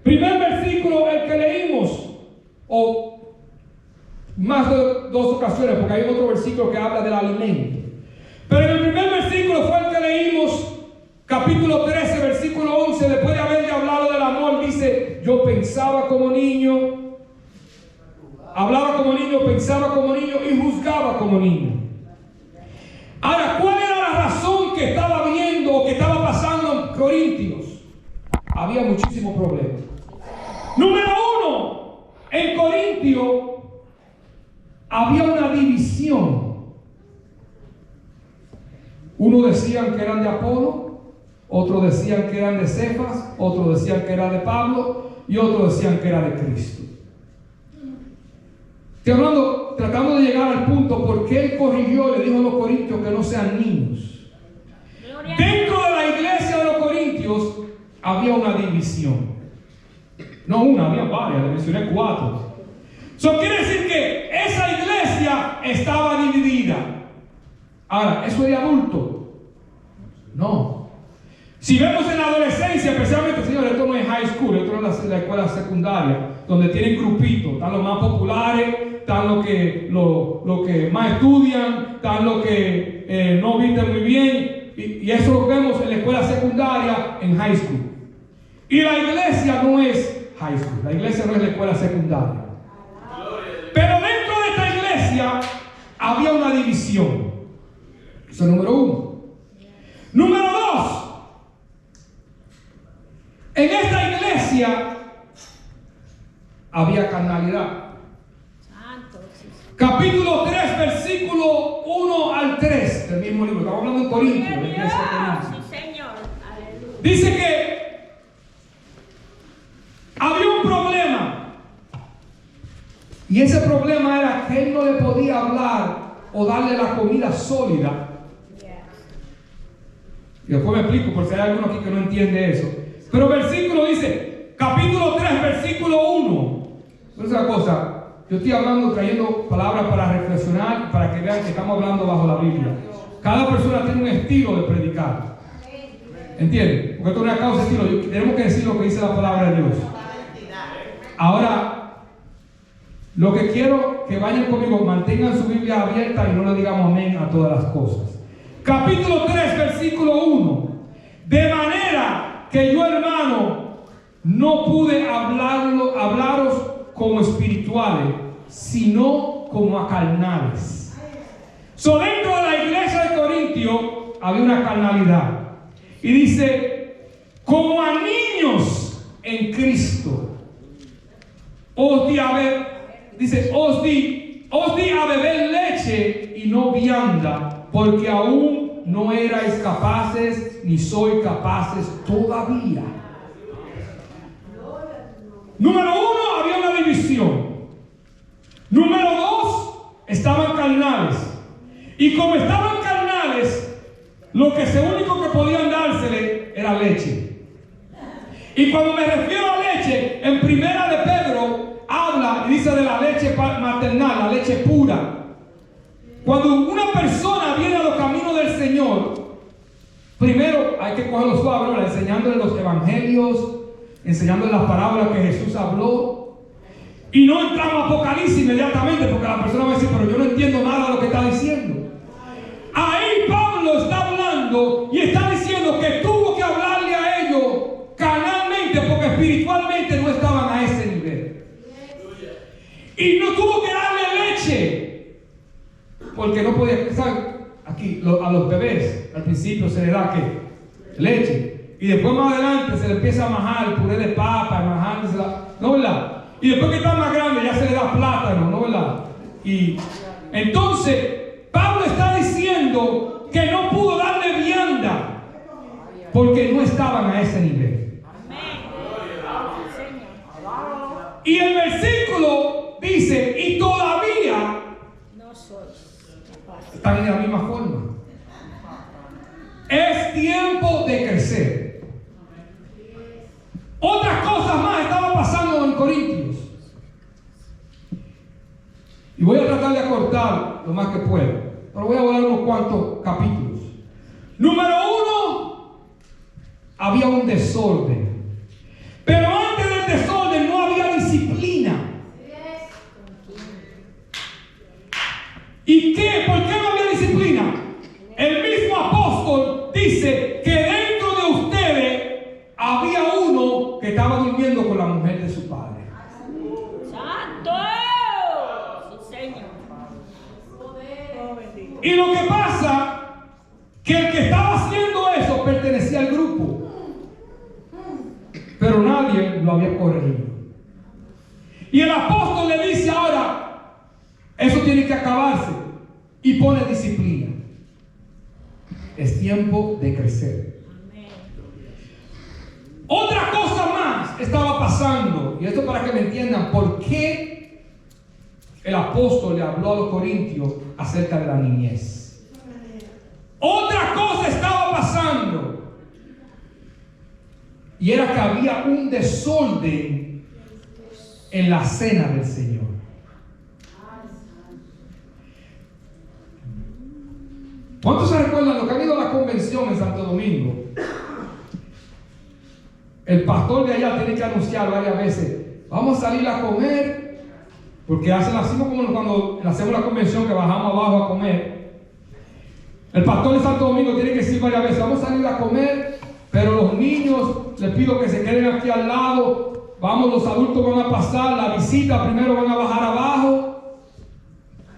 Primer versículo, el que leímos, o más de dos ocasiones, porque hay otro versículo que habla del alimento. Pero en el primer versículo fue el que leímos, capítulo 13, versículo 11, después de haberle hablado del amor, dice: yo pensaba como niño, hablaba como niño, pensaba como niño y juzgaba como niño. Ahora, ¿cuál era la razón que estaba viendo o que estaba pasando en Corintios? Había muchísimos problemas. Número uno, en Corintio había una división. Unos decían que eran de Apolo, otros decían que eran de Cefas, otros decían que era de Pablo y otros decían que era de Cristo. Estoy hablando, tratando de llegar al punto porque él corrigió y le dijo a los corintios que no sean niños. Dentro de la iglesia de los corintios había una división. No una, había varias, le mencioné 4. Eso quiere decir que esa iglesia estaba dividida. Ahora, ¿eso es de adulto? No. Si vemos en la adolescencia, especialmente, señores, esto no es high school, esto no es la escuela secundaria, donde tienen grupitos, están los más populares, están los que más estudian, están los que no visten muy bien, y eso lo vemos en la escuela secundaria, en high school. Y la iglesia no es high school, la iglesia no es la escuela secundaria. Pero dentro de esta iglesia había una división. Eso es número 1. Número 2. En esta iglesia había carnalidad. Capítulo 3, versículo 1 al 3 del mismo libro. Estamos hablando en Corintios, la iglesia de Corintios. Sí, Señor. Aleluya. Dice que había un problema. Y ese problema era que él no le podía hablar o darle la comida sólida. Y después me explico, por si hay alguno aquí que no entiende eso. Pero versículo dice, capítulo 3, versículo 1. Es una cosa, yo estoy hablando, trayendo palabras para reflexionar, para que vean que estamos hablando bajo la Biblia. Cada persona tiene un estilo de predicar. ¿Entienden? Porque esto no es causa de estilo. Tenemos que decir lo que dice la palabra de Dios. Ahora, lo que quiero que vayan conmigo, mantengan su Biblia abierta y no le digamos amén a todas las cosas. Capítulo 3, versículo 1. De manera que yo, hermano, no pude hablaros como espirituales, sino como a carnales. Dentro de la iglesia de Corintio había una carnalidad. Y dice, como a niños en Cristo, os di a beber leche y no vianda, porque aún no erais capaces, ni sois capaces todavía. Número 1, había una división. Número 2, estaban carnales. Y como estaban carnales, lo único que podían dársele era leche. Y cuando me refiero a leche, en primera de Pedro habla y dice de la leche maternal, la leche pura. Cuando una persona viene a los caminos del Señor, primero hay que cogerlo suave, ¿no? Enseñándole los evangelios, enseñándole las parábolas que Jesús habló. Y no entramos a Apocalipsis inmediatamente, porque la persona va a decir, pero yo no entiendo nada de lo que está diciendo. Ahí Pablo está hablando y está diciendo que tuvo que hablarle a ellos carnalmente, porque espiritualmente no estaban a ese nivel. Y no tuvo que darle leche, porque no podía. ¿Saben? Aquí a los bebés al principio se les da ¿qué? Leche, y después más adelante se le empieza a majar el puré de papa, majándosela, ¿no verdad? Y después que está más grande ya se le da plátano, ¿no verdad? Y entonces Pablo está diciendo que no pudo darle vianda porque no estaban a ese nivel. Y el versículo dice, y todavía están en la misma forma. Es tiempo de crecer. Otras cosas más estaban pasando en Corintios. Y voy a tratar de acortar lo más que pueda, pero voy a volar unos cuantos capítulos. Número 1, había un desorden. Pero antes del que estaba durmiendo con la mujer de su padre. ¡Santo! Sí, Señor. Y lo que pasa, que el que estaba haciendo eso pertenecía al grupo, pero nadie lo había corregido. Y el apóstol le dice ahora, eso tiene que acabarse, y pone disciplina. Es tiempo de crecer. Otra cosa más estaba pasando, y esto para que me entiendan por qué el apóstol le habló a los corintios acerca de la niñez. Otra cosa estaba pasando, y era que había un desorden en la cena del Señor. ¿Cuántos se recuerdan lo que ha habido a la convención en Santo Domingo? El pastor de allá tiene que anunciar varias veces, vamos a salir a comer, porque hacen así como cuando hacemos la convención que bajamos abajo a comer. El pastor de Santo Domingo tiene que decir varias veces, vamos a salir a comer, pero los niños les pido que se queden aquí al lado, vamos, los adultos van a pasar, la visita primero van a bajar abajo,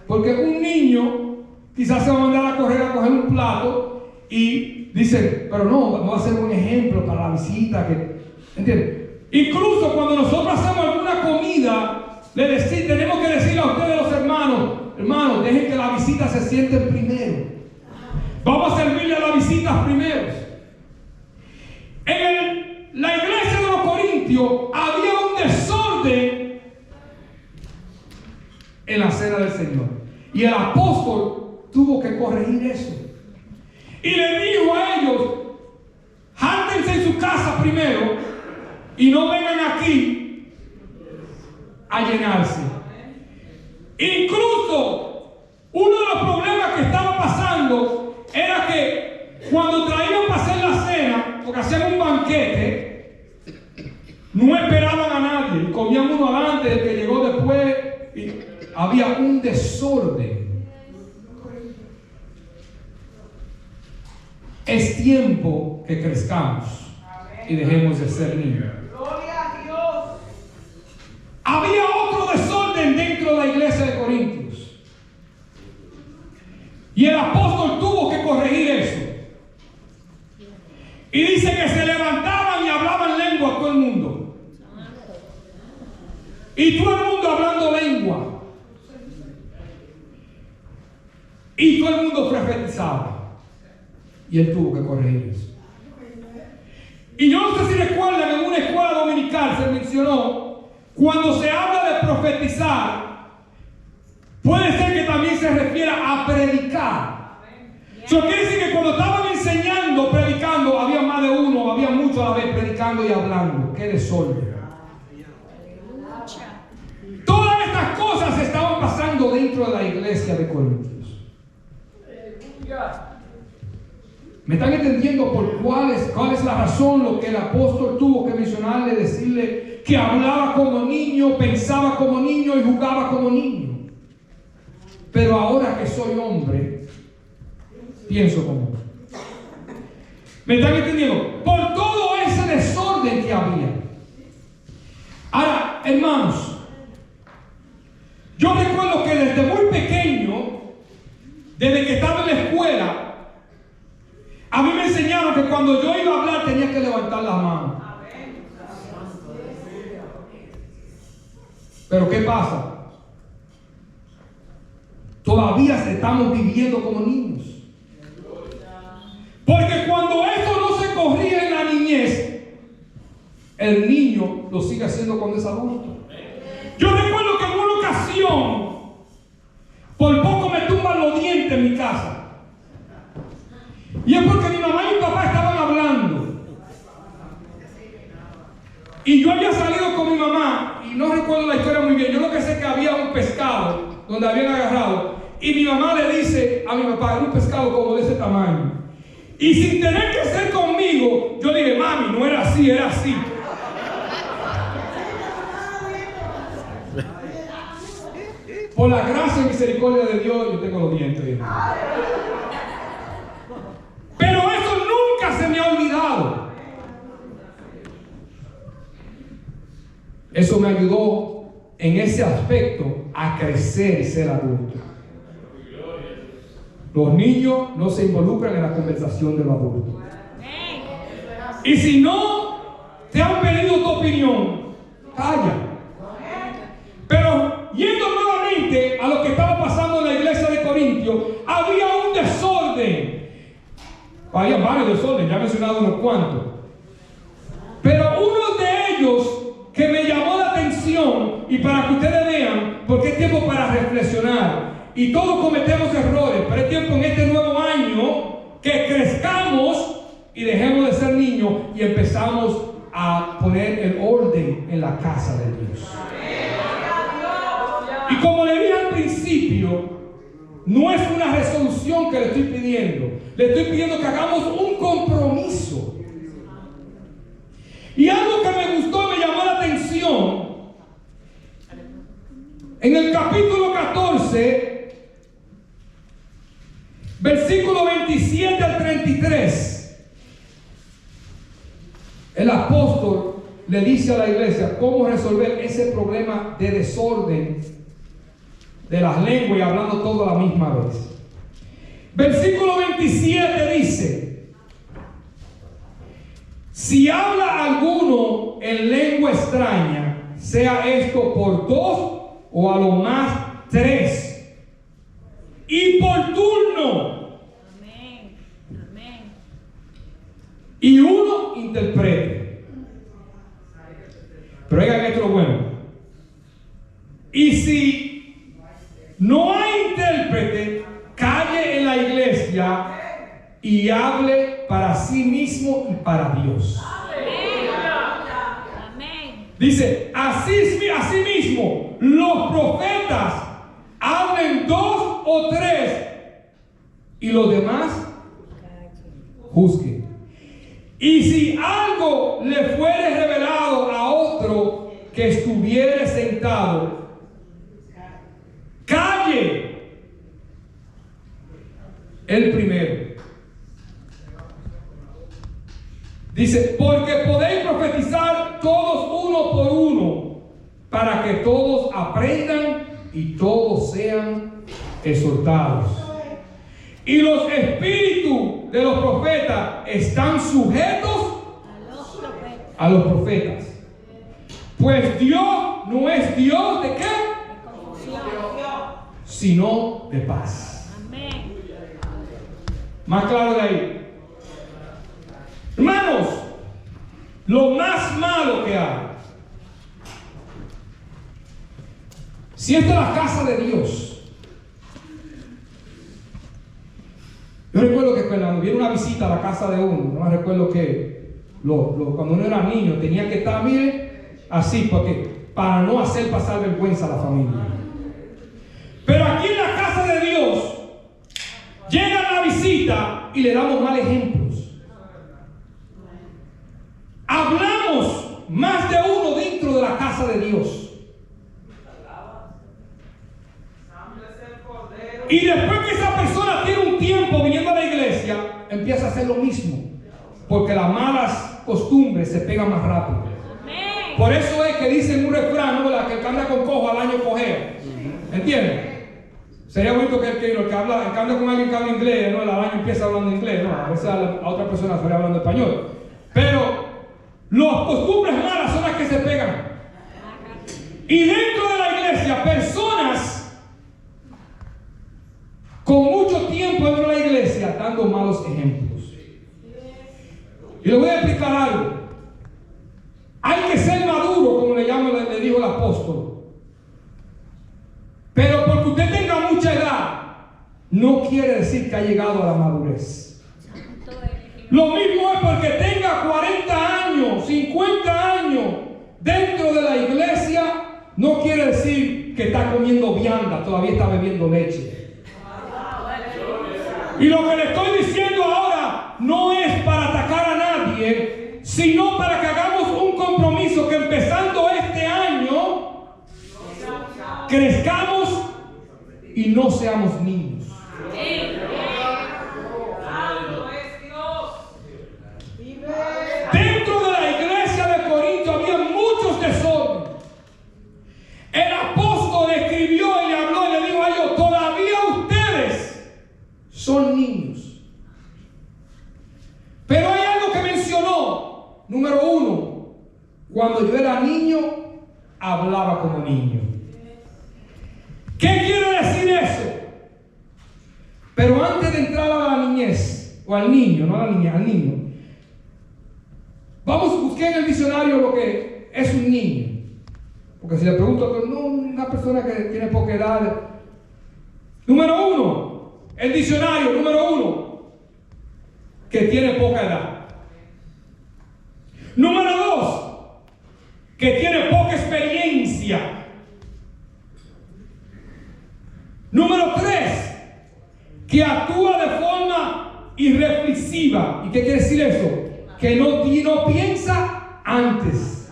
porque un niño quizás se va a mandar a coger un plato y dice, pero no va a ser un ejemplo para la visita, ¿entiendes? Incluso cuando nosotros hacemos alguna comida, tenemos que decirle a ustedes los hermanos, dejen que la visita se sienten primero. Vamos a servirle a las visitas primero. En la iglesia de los Corintios había un desorden en la cena del Señor. Y el apóstol tuvo que corregir eso. Y le dijo a ellos, jártense en su casa primero y no vengan aquí a llenarse. Incluso uno de los problemas que estaba pasando era que cuando traían para hacer la cena, porque hacían un banquete, no esperaban a nadie, y comían uno adelante, el que llegó después, y había un desorden. Es tiempo que crezcamos y dejemos de ser niños. Gloria a Dios. Había otro desorden dentro de la iglesia de Corintios. Y el apóstol tuvo que corregir eso. Y dice que se levantaban y hablaban lengua a todo el mundo. Y todo el mundo hablando lengua. Y todo el mundo profetizaba. Y él tuvo que corregir eso. Y yo no sé si recuerdan, en una escuela dominical se mencionó, cuando se habla de profetizar, puede ser que también se refiera a predicar. Eso quiere decir que cuando estaban enseñando, predicando, había más de uno, había muchos a la vez predicando y hablando. ¡Qué desorden! Todas estas cosas estaban pasando dentro de la iglesia de Corintios. ¿Me están entendiendo por cuál es la razón? Lo que el apóstol tuvo que mencionarle, decirle que hablaba como niño, pensaba como niño y jugaba como niño. Pero ahora que soy hombre, pienso como hombre. ¿Me están entendiendo? Por todo ese desorden que había. Ahora, hermanos, yo recuerdo que desde muy pequeño, desde que estaba en la escuela, a mí me enseñaron que cuando yo iba a hablar tenía que levantar la mano. Pero ¿qué pasa? Todavía estamos viviendo como niños. Porque cuando esto no se corrige en la niñez, el niño lo sigue haciendo cuando es adulto. Yo recuerdo que en una ocasión, por poco me tumban los dientes en mi casa. Y es porque mi mamá y mi papá estaban hablando. Y yo había salido con mi mamá, y no recuerdo la historia muy bien. Yo lo que sé es que había un pescado donde habían agarrado. Y mi mamá le dice a mi papá, era un pescado como de ese tamaño. Y sin tener que ser conmigo, yo dije, mami, no era así, era así. Por la gracia y misericordia de Dios, yo tengo los dientes bien. Pero eso nunca se me ha olvidado. Eso me ayudó en ese aspecto a crecer y ser adulto. Los niños no se involucran en la conversación de los adultos. Y si no te han pedido tu opinión, calla. Pero yendo nuevamente a lo que estaba pasando en la iglesia de Corintios, había un desorden. Había varios desórdenes, ya he mencionado unos cuantos. Pero uno de ellos que me llamó la atención, y para que ustedes vean, porque es tiempo para reflexionar. Y todos cometemos errores, pero es tiempo en este nuevo año que crezcamos y dejemos de ser niños y empezamos a poner el orden en la casa de Dios. Y como le dije al principio, no es una resolución que le estoy pidiendo. Le estoy pidiendo que hagamos un compromiso. Y algo que me gustó, me llamó la atención, en el capítulo 14, versículo 27 al 33, el apóstol le dice a la iglesia cómo resolver ese problema de desorden de las lenguas y hablando todo a la misma vez. Versículo 27 dice: si habla alguno en lengua extraña, sea esto por 2 o a lo más 3, y por turno. Amén. Amén. Y uno interprete. Pero oigan esto lo bueno. Y si no hay intérprete, calle en la iglesia y hable para sí mismo y para Dios. Amén. Dice, así mismo, los profetas hablen 2 o 3 y los demás juzguen. Y si algo le fuere revelado a otro que estuviere sentado, calle el primero. Dice, porque podéis profetizar todos uno por uno, para que todos aprendan y todos sean exhortados. Y los espíritus de los profetas están sujetos a los profetas. Pues Dios no es Dios de qué, sino de paz. Amén. Más claro de ahí. Hermanos, lo más malo que hay, si esta es la casa de Dios. Yo recuerdo que cuando viene una visita a la casa de uno, no me recuerdo que cuando uno era niño tenía que estar, mire, así, porque para no hacer pasar vergüenza a la familia. Pero aquí en la casa de Dios llega la visita y le damos mal ejemplos. Hablamos más de uno dentro de la casa de Dios. Y después que esa persona tiene un tiempo viniendo a la iglesia, empieza a hacer lo mismo. Porque las malas costumbres se pegan más rápido. Amén. Por eso es que dicen un refrán, ¿no? Que el que anda con cojo al año cojea. ¿Entienden? Sería bonito que el que anda con alguien que habla inglés, ¿no? El año empieza hablando inglés, ¿no? A veces a otra persona estaría hablando español. Pero las costumbres malas son las que se pegan. Y dentro de la iglesia, personas con mucho tiempo dentro de la iglesia dando malos ejemplos. Y le voy a explicar algo. Hay que ser maduro, como le dijo el apóstol. Pero porque usted tenga mucha edad, no quiere decir que ha llegado a la madurez. Lo mismo es porque tenga 40 años, 50 años dentro de la iglesia, no quiere decir que está comiendo vianda, todavía está bebiendo leche. Y lo que le estoy diciendo ahora no es para atacar a nadie, sino para que hagamos un compromiso que empezando este año crezcamos y no seamos niños. Dentro de la iglesia de Corinto había muchos desórdenes. yo era niño, hablaba como niño. ¿Qué quiere decir eso? Pero antes de entrar a la niñez, o al niño, no a la niña, al niño, busqué en el diccionario lo que es un niño. Porque si le pregunto, no, una persona que tiene poca edad. Número uno, el diccionario, número uno, que tiene poca edad. Número dos, que tiene poca experiencia. Número tres, que actúa de forma irreflexiva. ¿Y qué quiere decir eso? Que no piensa antes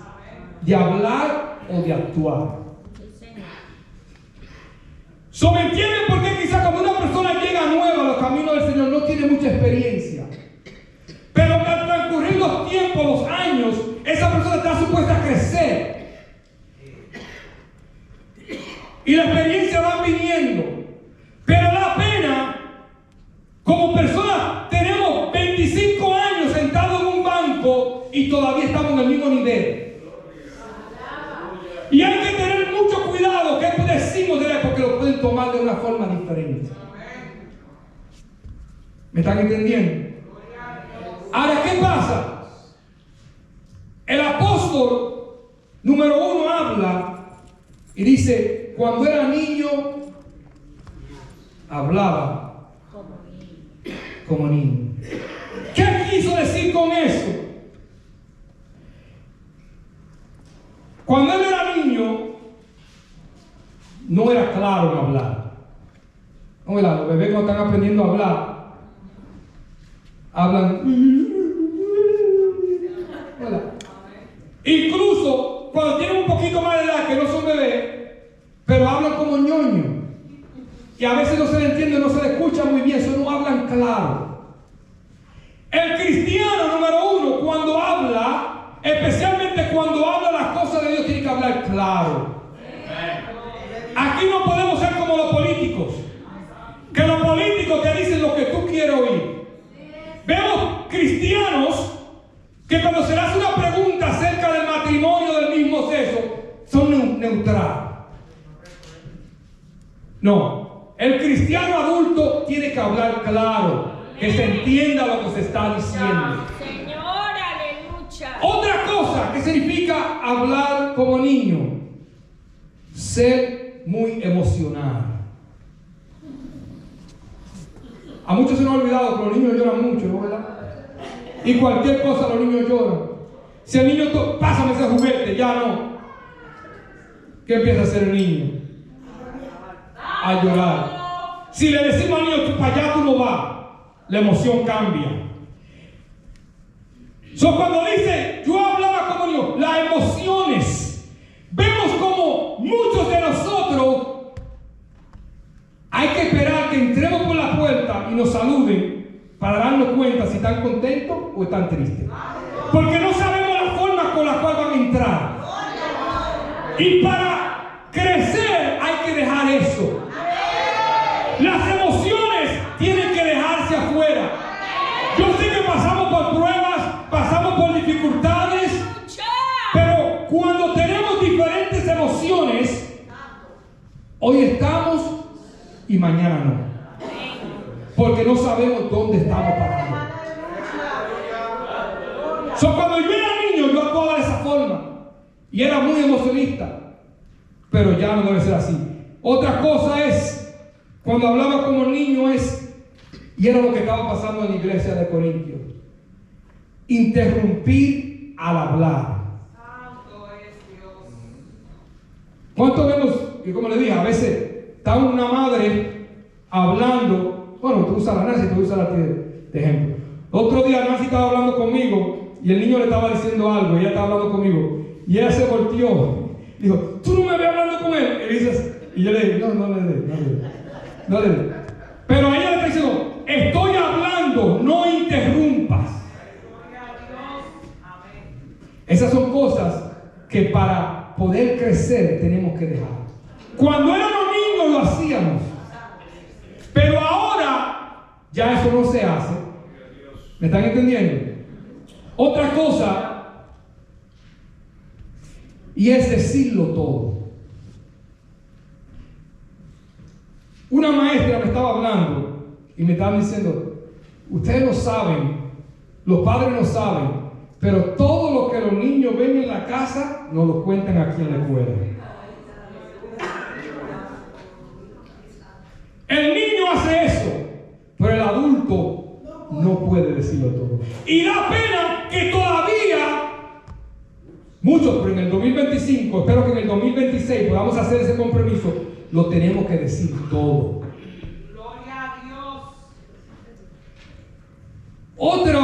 de hablar o de actuar. ¿Me entienden por qué quizás cuando una persona llega nueva a los caminos del Señor no tiene mucha experiencia? Pero al transcurrir los tiempos, los años, esa persona está supuesta a crecer. Y la experiencia va viniendo. Pero da pena, como personas tenemos 25 años sentados en un banco y todavía estamos en el mismo nivel. Y hay que tener mucho cuidado qué decimos de él, porque lo pueden tomar de una forma diferente. ¿Me están entendiendo? Ahora, ¿qué pasa? El apóstol número 1 habla y dice, cuando era niño, hablaba como niño. ¿Qué quiso decir con eso? Cuando él era niño, no era claro en hablar. No, los bebés cuando están aprendiendo a hablar, hablan. Hola. Incluso cuando tienen un poquito más de edad, que no son bebés, pero hablan como ñoño. Y a veces no se le entiende, no se le escucha muy bien, solo no hablan claro. El cristiano número 1, cuando habla, especialmente cuando habla las cosas de Dios, tiene que hablar claro. Aquí no podemos ser como los políticos, que los políticos te dicen lo que tú quieres oír. Vemos cristianos que cuando se les hace una pregunta acerca del matrimonio del mismo sexo, son neutrales. No, el cristiano adulto tiene que hablar claro, que se entienda lo que se está diciendo. Señor, aleluya. Otra cosa que significa hablar como niño, ser muy emocional. A muchos se nos ha olvidado que los niños lloran mucho, ¿no, verdad? Y cualquier cosa los niños lloran. Si el niño, pásame ese juguete, ya no. ¿Qué empieza a hacer el niño? A llorar. Si le decimos al niño, para allá tú no vas, la emoción cambia. Cuando dice, yo hablaba como niño, las emociones, vemos como muchos de nosotros hay que esperar que entremos por la puerta y nos saluden para darnos cuenta si están contentos o están tristes. Porque no sabemos la forma con la cual van a entrar. Y para crecer hay que dejar eso. Las emociones tienen que dejarse afuera. Yo sé que pasamos por pruebas, pasamos por dificultades, pero cuando tenemos diferentes emociones, hoy estamos y mañana no. Porque no sabemos dónde estamos parados. Cuando yo era niño, yo actuaba de esa forma. Y era muy emocionista. Pero ya no debe ser así. Otra cosa es, cuando hablaba como niño y era lo que estaba pasando en la iglesia de Corintios, interrumpir al hablar. ¿Cuánto vemos? Y como le dije, a veces está una madre hablando. Bueno, tú usas la Nancy, tú usas la de ejemplo. Otro día Nancy estaba hablando conmigo y el niño le estaba diciendo algo, y ella estaba hablando conmigo y ella se volteó. Dijo, ¿tú no me ves hablando con él? Y yo le dije, no le dé. Pero ella le está diciendo, estoy hablando, no interrumpas. Esas son cosas que para poder crecer tenemos que dejar. Cuando éramos niños lo hacíamos, pero ahora ya eso no se hace. ¿Me están entendiendo? Otra cosa y es decirlo todo. Una maestra me estaba hablando y me estaba diciendo, ustedes lo saben, los padres lo saben, pero todo lo que los niños ven en la casa no lo cuentan aquí en la escuela. El niño hace eso, pero el adulto no puede decirlo todo. Y da pena que todavía muchos, pero en el 2025, espero que en el 2026 podamos hacer ese compromiso, lo tenemos que decir todo. Gloria a Dios. Otra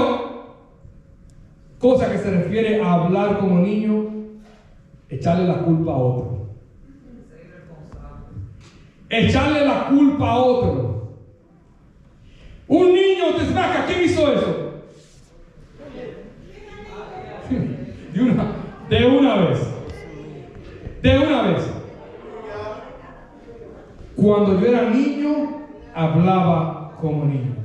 cosa que se refiere a hablar como niño, echarle la culpa a otro. Echarle la culpa a otro. Un niño te saca, ¿quién hizo eso? De una vez. Cuando yo era niño, hablaba como niño.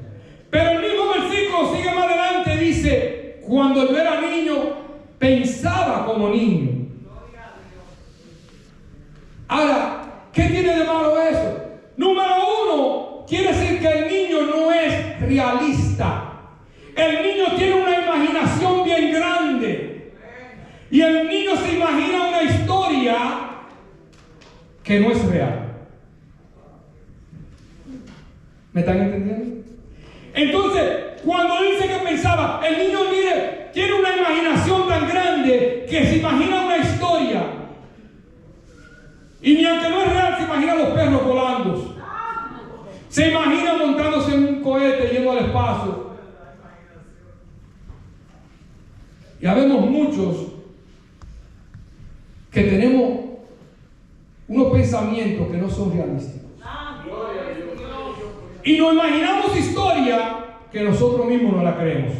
Pero el mismo versículo sigue más adelante, dice, cuando yo era niño, pensaba como niño. Ahora, ¿qué tiene de malo eso? Número uno, quiere decir que el niño no es realista. El niño tiene una imaginación bien grande. Y el niño se imagina una historia que no es real. ¿Me están entendiendo? Entonces, cuando dice que pensaba, el niño, mire, tiene una imaginación tan grande que se imagina una historia. Y ni aunque no es real, se imagina los perros volando. Se imagina montándose en un cohete yendo al espacio. Y habemos muchos que tenemos unos pensamientos que no son realísticos. Y nos imaginamos historias que nosotros mismos no la creemos.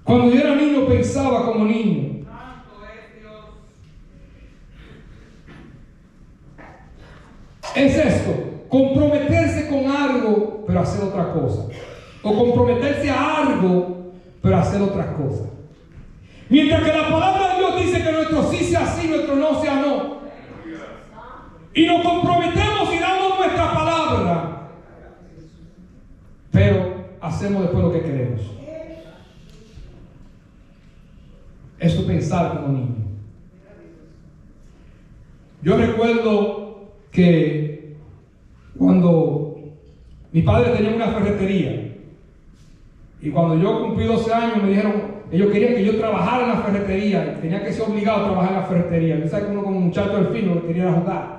Cuando yo era niño pensaba como niño. Es esto, comprometerse con algo pero hacer otra cosa. O comprometerse a algo pero hacer otras cosas. Mientras que la palabra de Dios dice que nuestro sí sea sí, nuestro no sea no. Y nos comprometemos y damos nuestra palabra, pero hacemos después lo que queremos. Eso es pensar como niño. Yo recuerdo que cuando mi padre tenía una ferretería, y cuando yo cumplí 12 años me dijeron, ellos querían que yo trabajara en la ferretería, tenía que ser obligado a trabajar en la ferretería. Yo sabía que uno como muchacho del fin lo que quería jugar.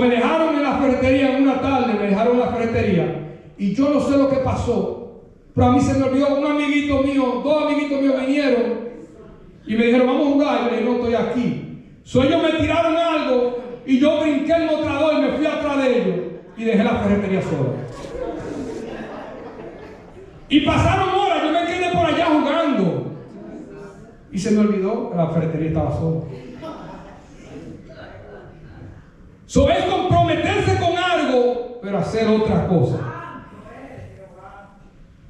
Me dejaron en la ferretería en una tarde, me dejaron en la ferretería, y yo no sé lo que pasó, pero a mí se me olvidó, un amiguito mío, dos amiguitos míos vinieron y me dijeron, vamos a jugar, y yo le dije, no estoy aquí. Ellos me tiraron algo y yo brinqué el mostrador y me fui atrás de ellos y dejé la ferretería sola. Y pasaron horas, yo me quedé por allá jugando y se me olvidó que la ferretería estaba sola. Es comprometerse con algo pero hacer otra cosa.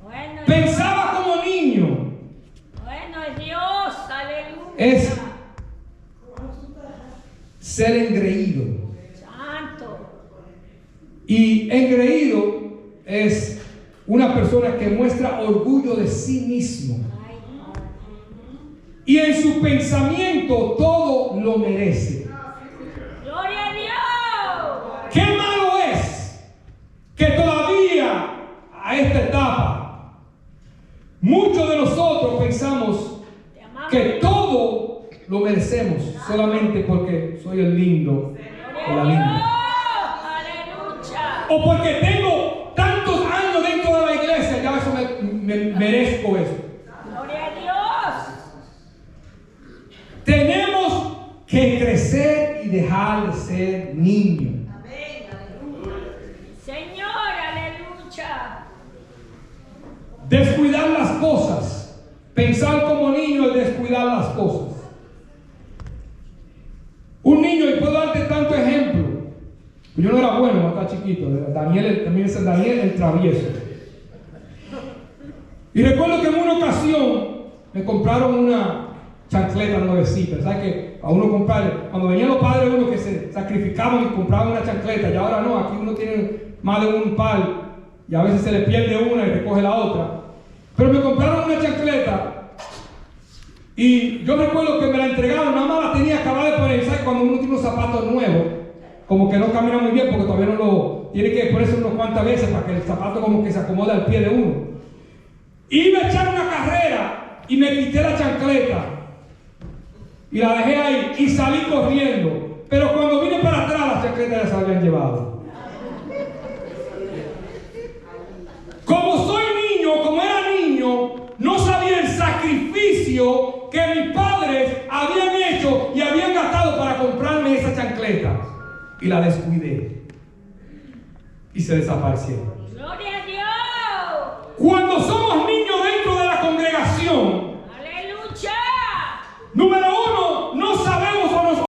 Bueno, Pensaba como niño. Bueno, Dios, aleluya. Es ser engreído. Santo. Y engreído es una persona que muestra orgullo de sí mismo. Y en su pensamiento todo lo merece. Gloria a Dios. ¿Qué malo es que todavía a esta etapa muchos de nosotros pensamos que todo lo merecemos solamente porque soy el lindo o la linda? Aleluya. O porque tengo tantos años dentro de la iglesia, ya eso me merezco eso. Gloria a Dios. Tenemos que crecer y dejar de ser niños. Señor, aleluya. Descuidar las cosas. Pensar como niño es descuidar las cosas. Un niño, y puedo darte tanto ejemplo. Yo no era bueno cuando estaba chiquito. Daniel, también es Daniel el travieso. Y recuerdo que en una ocasión me compraron chancletas nuevecitas. ¿Sabes que a uno comprar, cuando venían los padres uno que se sacrificaban y compraban una chancleta, y ahora no, aquí uno tiene más de un par y a veces se le pierde una y recoge la otra? Pero me compraron una chancleta y yo recuerdo que me la entregaron, nada más la tenía acabada de poner. ¿Sabes? Cuando uno tiene unos zapatos nuevos, como que no camina muy bien porque todavía no lo tiene que ponerse unas cuantas veces para que el zapato como que se acomode al pie de uno. Iba a echar una carrera y me quité la chancleta y la dejé ahí y salí corriendo. Pero cuando vine para atrás, las chancletas ya se habían llevado. Como soy niño, como era niño, no sabía el sacrificio que mis padres habían hecho y habían gastado para comprarme esa chancleta. Y la descuidé. Y se desaparecieron.